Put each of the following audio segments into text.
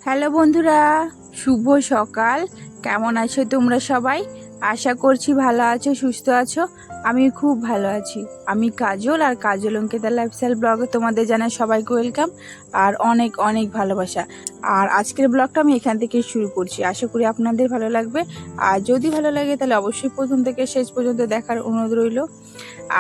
Hello বন্ধুরা, শুভ সকাল। কেমন আছো তোমরা সবাই? আশা করছি ভালো আছো, সুস্থ আছো। আমি খুব ভালো আছি। আমি কাজল, আর কাজল অঙ্কিতা লাইফস্টাইল ব্লগে তোমাদের জানাই সবাইকে ওয়েলকাম আর অনেক অনেক ভালোবাসা। আর আজকের ব্লগটা আমি এখান থেকে শুরু করছি। আশা করি আপনাদের ভালো লাগবে। আর যদি ভালো লাগে তাহলে অবশ্যই প্রথম থেকে শেষ পর্যন্ত দেখার অনুরোধ রইল।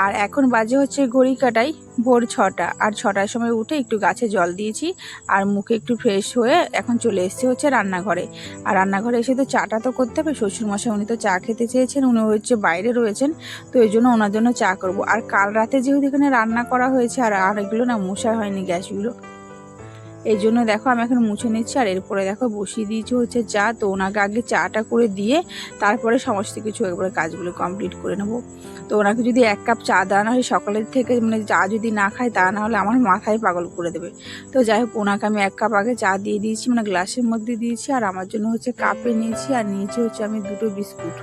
আর এখন বাজে হচ্ছে ঘড়ি কাটাই ভোর 6টা। আর 6টার সময় উঠে একটু গাছে জল দিয়েছি আর মুখে একটু ফ্রেশ হয়ে এখন চলে এসেছি হচ্ছে রান্নাঘরে। আর রান্নাঘরে এসে তো চাটা তো করতে হবে। শ্বশুরমশাই উনি তো চা খেতে চেয়েছেন, উনি হচ্ছে বাইরে রয়েছেন, তো এই জন্য ওনার জন্য চা করব। আর কাল রাতে যেহেতু এখানে রান্না করা হয়েছে আর এগুলো না মোছা হয়নি গ্যাসগুলো, এই জন্য দেখো আমি এখন মুছে নিচ্ছি। আর এরপরে দেখো বসিয়ে দিয়েছি হচ্ছে চা। তো ওনাকে আগে চাটা করে দিয়ে তারপরে সমস্ত কিছু একবারে কাজগুলো কমপ্লিট করে নেব। তো ওনাকে যদি 1 কাপ চা দেওয়া না হয় সকালের থেকে, মানে চা যদি না খায় তা না হলে আমার মাথায় পাগল করে দেবে। তো যাই হোক, ওনাকে আমি 1 কাপ আগে চা দিয়ে দিয়েছি, মানে গ্লাসের মধ্যে দিয়েছি। আর আমার জন্য হচ্ছে কাপে নিয়েছি, আর নিয়েছি হচ্ছে আমি 2টো বিস্কুট।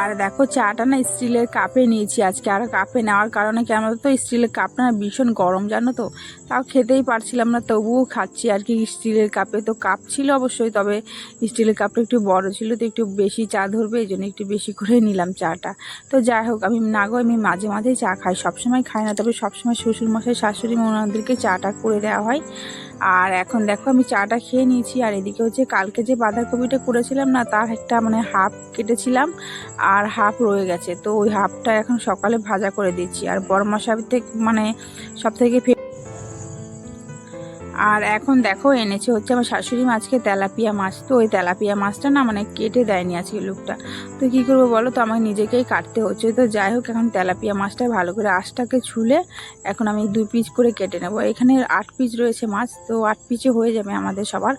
আর দেখো চাটা না স্টিলের কাপে নিয়েছি আজকে। আর কাপে নেওয়ার কারণে কি, আমরা তো স্টিলের কাপটা না ভীষণ গরম জানো তো, তাও খেতেই পারছিলাম না, তবুও খাচ্ছি আর কি স্টিলের কাপে। তো কাপ ছিল অবশ্যই, তবে স্টিলের কাপটা একটু বড় ছিল, তো একটু বেশি চা ধরবে, এই জন্য একটু বেশি করে নিলাম চাটা। তো যাই হোক, আমি না গো, আমি মাঝে মাঝেই চা খাই, সবসময় খাই না, তবে সবসময় শ্বশুরমশাই শাশুড়ি ওনাদেরকে চাটা করে দেওয়া হয়। আর এখন দেখো আমি চাটা খেয়ে নিয়েছি। আর এদিকে হচ্ছে কালকে যে বাঁধাকপিটা করেছিলাম না, তার একটা মানে হাফ কেটেছিলাম আর হাফ রয়ে গেছে, তো ওই হাফটা এখন সকালে ভাজা করে দিচ্ছি। আর বড় মশাই থেকে মানে সব থেকে আর এখন দেখো এনেছে হচ্ছে আমার শাশুড়ি মাছকে তেলাপিয়া মাছ। তো ওই তেলাপিয়া মাছটা না মানে কেটে দেয়নি আজকে লোকটা, তো কী করবো বলো, তো আমাকে নিজেকেই কাটতে হচ্ছে। তো যাই হোক, এখন তেলাপিয়া মাছটা ভালো করে আঁশটাকে ছুলে এখন আমি 2 পিস করে কেটে নেবো। এখানে 8 পিস রয়েছে মাছ, তো 8 পিসে হয়ে যাবে আমাদের সবার।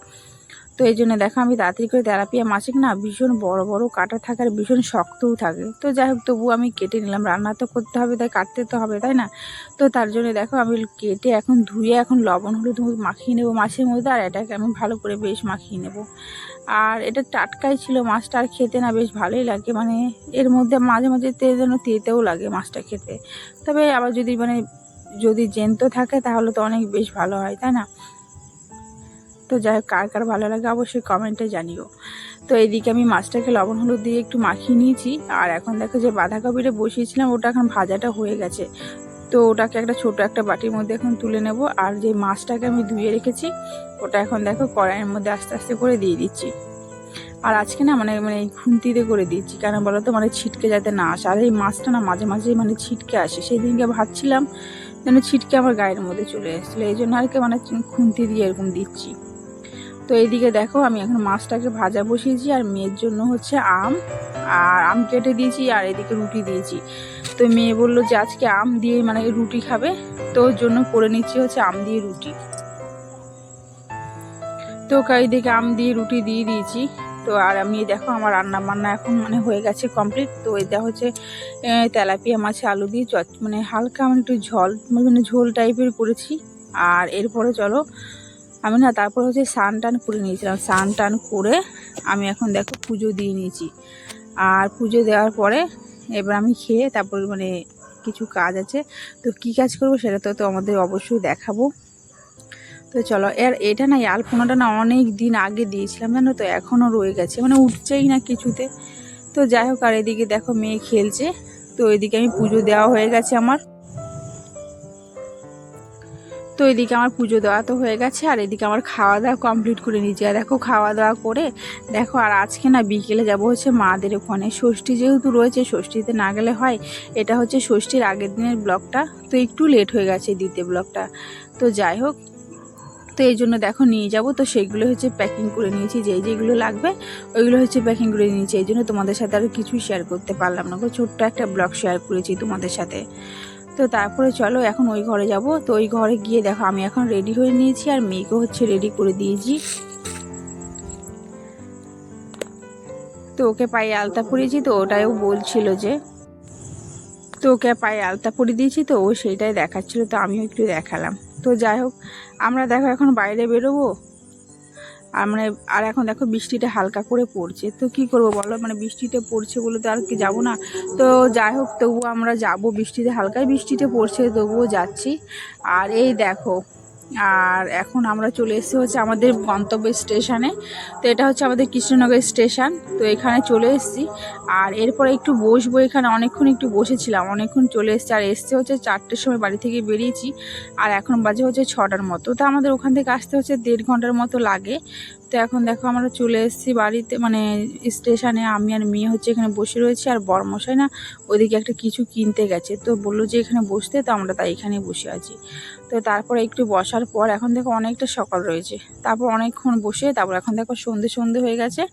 তো এই জন্য দেখো আমি তাড়াতাড়ি করে তেলাপিয়া মাছে না ভীষণ বড় বড় কাটা থাকে আর ভীষণ শক্তও থাকে। তো যাই হোক, তবুও আমি কেটে নিলাম, রান্না তো করতে হবে, তাই কাটতে তো হবে, তাই না? তো তার জন্য দেখো আমি কেটে এখন ধুয়ে এখন লবণ হলুদ মাখিয়ে নেবো মাছের মধ্যে। আর এটাকে আমি ভালো করে বেশ মাখিয়ে নেব। আর এটা টাটকাই ছিল মাছটা, আর খেতে না বেশ ভালোই লাগে, মানে এর মধ্যে মাঝে মাঝে যেন তেতেও লাগে মাছটা খেতে। তবে আবার যদি জ্যান্ত থাকে তাহলে তো অনেক বেশ ভালো হয়, তাই না? তো যাই হোক, কার কার ভালো লাগে অবশ্যই কমেন্টে জানিও। তো এইদিকে আমি মাছটাকে লবণ হলুদ দিয়ে একটু মাখিয়ে নিয়েছি। আর এখন দেখো যে বাঁধাকপিটা বসিয়েছিলাম, ওটা এখন ভাজাটা হয়ে গেছে। তো ওটাকে একটা ছোট একটা বাটির মধ্যে এখন তুলে নেব। আর যে মাছটাকে আমি ধুয়ে রেখেছি ওটা এখন দেখো কড়াইয়ের মধ্যে আস্তে আস্তে করে দিয়ে দিচ্ছি। আর আজকে না মানে মানে এই খুন্তিতে করে দিচ্ছি, কেন বলো তো, মানে ছিটকে যাতে না আসে। আর এই মাছটা না মাঝে মাঝে মানে ছিটকে আসে, সেই দিনকে ভাবছিলাম যেন ছিটকে আমার গায়ের মধ্যে চলে এসেছিলো, এই জন্য আর কি মানে খুন্তি দিয়ে এরকম দিচ্ছি। তো এইদিকে দেখো আমি এখন মাছটাকে ভাজা বসিয়েছি, আর মেয়ের জন্য হচ্ছে আম কেটে দিয়েছি, আর এদিকে রুটি দিয়েছি। তো মেয়ে বললো যে আজকে আম দিয়ে মানে রুটি খাবে, তো ওর জন্য করে নিচ্ছি হচ্ছে আম দিয়ে রুটি। তো এইদিকে আম দিয়ে রুটি দিয়ে দিয়েছি। তো আর আমি দেখো আমার রান্না বান্না এখন মানে হয়ে গেছে কমপ্লিট। তো এটা হচ্ছে তেলাপিয়া মাছে আলু দিয়ে মানে হালকা মানে একটু মানে ঝোল টাইপের করেছি। আর এরপরে চলো আমি না তারপর হচ্ছে স্নান টান করে নিয়েছিলাম, স্নান টান করে আমি এখন দেখো পুজো দিয়ে নিয়েছি। আর পুজো দেওয়ার পরে এবার আমি খেয়ে তারপর মানে কিছু কাজ আছে, তো কী কাজ করবো সেটা তো আমাদের অবশ্যই দেখাবো। তো চলো, এটা না এই আলপনাটা না অনেক দিন আগে দিয়েছিলাম জানো তো, এখনও রয়ে গেছে, মানে উঠছেই না কিছুতে। তো যাই হোক, আর এদিকে দেখো মেয়ে খেলছে। তো এদিকে আমি পুজো দেওয়া হয়ে গেছে আমার। তো এদিকে আমার পুজো দেওয়া তো হয়ে গেছে, আর এদিকে আমার খাওয়া দাওয়া কমপ্লিট করে নিয়েছি। আর দেখো খাওয়া দাওয়া করে দেখো, আর আজকে না বিকেলে যাব হচ্ছে মাদের ওখানে, ষষ্ঠী যেহেতু রয়েছে, ষষ্ঠীতে না গেলে হয়। এটা হচ্ছে ষষ্ঠীর আগের দিনের ব্লগটা, তো একটু লেট হয়ে গেছে দিতে ব্লগটা। তো যাই হোক, তো এই জন্য দেখো নিয়ে যাব। তো সেইগুলো হচ্ছে প্যাকিং করে নিয়েছি, যেগুলো লাগবে ওইগুলো হচ্ছে প্যাকিং করে নিয়েছি। এই জন্য তোমাদের সাথে আর কিছুই শেয়ার করতে পারলাম না, ছোট্ট একটা ব্লগ শেয়ার করেছি তোমাদের সাথে। তো তারপরে চলো এখন ওই ঘরে যাব। তো ওই ঘরে গিয়ে দেখো আমি এখন রেডি হয়ে নিয়েছি, আর মেয়েকে হচ্ছে রেডি করে দিয়েছি। তো ওকে পায়ে আলতা পরিয়েছি, তো ওটাও বলছিল যে, তো ওকে পায়ে আলতা পরিয়ে দিয়েছি, তো ও সেইটাই দেখাচ্ছিল, তো আমিও একটু দেখালাম। তো যাই হোক, আমরা দেখো এখন বাইরে বেরোবো। আর মানে আর এখন দেখো বৃষ্টিটা হালকা করে পড়ছে, তো কি করব বলো, মানে বৃষ্টিতে পড়ছে বলে তো আর কি যাবো না। তো যাই হোক তবুও আমরা যাব, বৃষ্টিতে হালকাই বৃষ্টিতে পড়ছে তবুও যাচ্ছি। আর এই দেখো, আর এখন আমরা চলে এসেছি হচ্ছে আমাদের গন্তব্য স্টেশনে। তো এটা হচ্ছে আমাদের কৃষ্ণনগর স্টেশন, তো এখানে চলে এসেছি। আর এরপরে একটু বসবো, এখানে অনেকক্ষণ একটু বসেছিলাম, অনেকক্ষণ চলে এসেছি। আর এসছে হচ্ছে 4টের সময় বাড়ি থেকে বেরিয়েছি, আর এখন বাজে হচ্ছে 6টার মতো। তো আমাদের ওখান থেকে আসতে হচ্ছে 1.5 ঘন্টার মতো লাগে। তো এখন দেখো আমরা চলে এসেছি বাড়িতে, মানে স্টেশনে। আমি আর মেয়ে হচ্ছে এখানে বসে রয়েছি, আর বরমশাই না ওইদিকে একটা কিছু কিনতে গেছে, তো বললো যে এখানে বসতে, তো আমরা তাই এখানে বসে আছি। তো তারপরে একটু বসার পর এখন দেখো অনেকটা সকাল রয়েছে, তারপর অনেকক্ষণ বসে তারপর এখন দেখো সন্ধে সন্ধে হয়ে গেছে।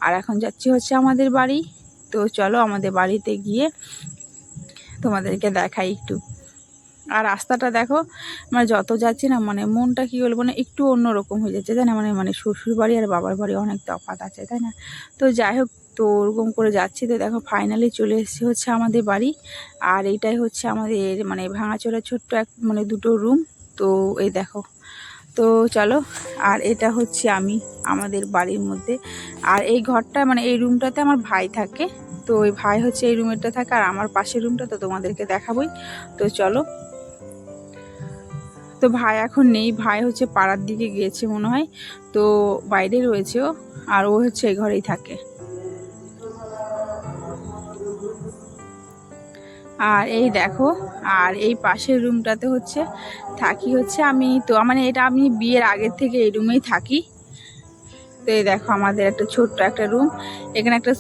আর এখন যাচ্ছি হচ্ছে আমাদের বাড়ি। তো চলো আমাদের বাড়িতে গিয়ে তোমাদেরকে দেখাই একটু। আর রাস্তাটা দেখো, মানে যত যাচ্ছি না মানে মনটা কী বলবো না, একটু অন্যরকম হয়ে যাচ্ছে তাই না, মানে মানে শ্বশুর বাড়ি আর বাবার বাড়ি অনেক তফাৎ আছে তাই না। তো যাই হোক, তো ওরকম করে যাচ্ছি। তো দেখো ফাইনালি চলে এসেছি হচ্ছে আমাদের বাড়ি। আর এইটাই হচ্ছে আমাদের মানে ভাঙাচোরা ছোট্ট এক মানে 2টো রুম। তো এই দেখো, তো চলো। আর এটা হচ্ছে আমি আমাদের বাড়ির মধ্যে। আর এই ঘরটা মানে এই রুমটাতে আমার ভাই থাকে। তো ওই ভাই হচ্ছে এই রুমেরটা থাকে, আর আমার পাশের রুমটা তো তোমাদেরকে দেখাবোই। তো চলো। তো ভাই এখন নেই, ভাই হচ্ছে পাড়ার দিকে গিয়েছে মনে হয়, তো বাইরে রয়েছে ও। আর ও হচ্ছে এই ঘরেই থাকে। আর এই দেখো, আর এই পাশের রুমটাতে হচ্ছে থাকি হচ্ছে আমি। তো মানে এটা আমি বিয়ের আগের থেকে এই রুমেই থাকি। তো এই দেখো আমাদের একটা ছোট্ট একটা রুম, এখানে একটা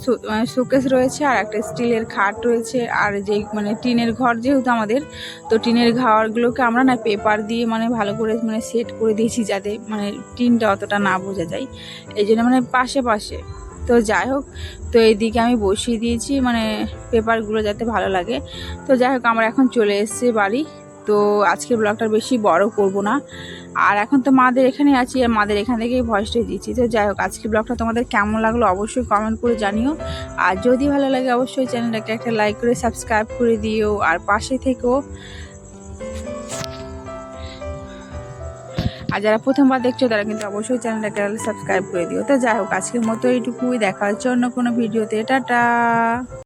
শোকেস রয়েছে, আর একটা স্টিলের খাট রয়েছে। আর যে মানে টিনের ঘর যেহেতু আমাদের, তো টিনের ঘরগুলোকে আমরা না পেপার দিয়ে মানে ভালো করে মানে সেট করে দিয়েছি, যাতে মানে টিনটা অতটা না বোঝা যায়, এই জন্য মানে পাশে পাশে। তো যাই হোক, তো এইদিকে আমি বসিয়ে দিয়েছি মানে পেপারগুলো যাতে ভালো লাগে। তো যাই হোক আমরা এখন চলে এসেছি বাড়ি। তো আজকের ব্লগটা বেশি বড় করব না। আর এখন তো মাদের এখানে আছি, আর মাদের এখান থেকেই ভয়েসটা দিচ্ছি। তো যাই হোক, আজকের ব্লগটা তোমাদের কেমন লাগলো অবশ্যই কমেন্ট করে জানিও। আর যদি ভালো লাগে অবশ্যই চ্যানেলটাকে একটা লাইক করে সাবস্ক্রাইব করে দিও, আর পাশে থেকেও। আর যারা প্রথমবার দেখছো তারা কিন্তু অবশ্যই চ্যানেলটাকে সাবস্ক্রাইব করে দিও। তো যাই হোক, আজকের মতো এইটুকুই, দেখা হচ্ছে অন্য কোনো ভিডিওতে। টাটা।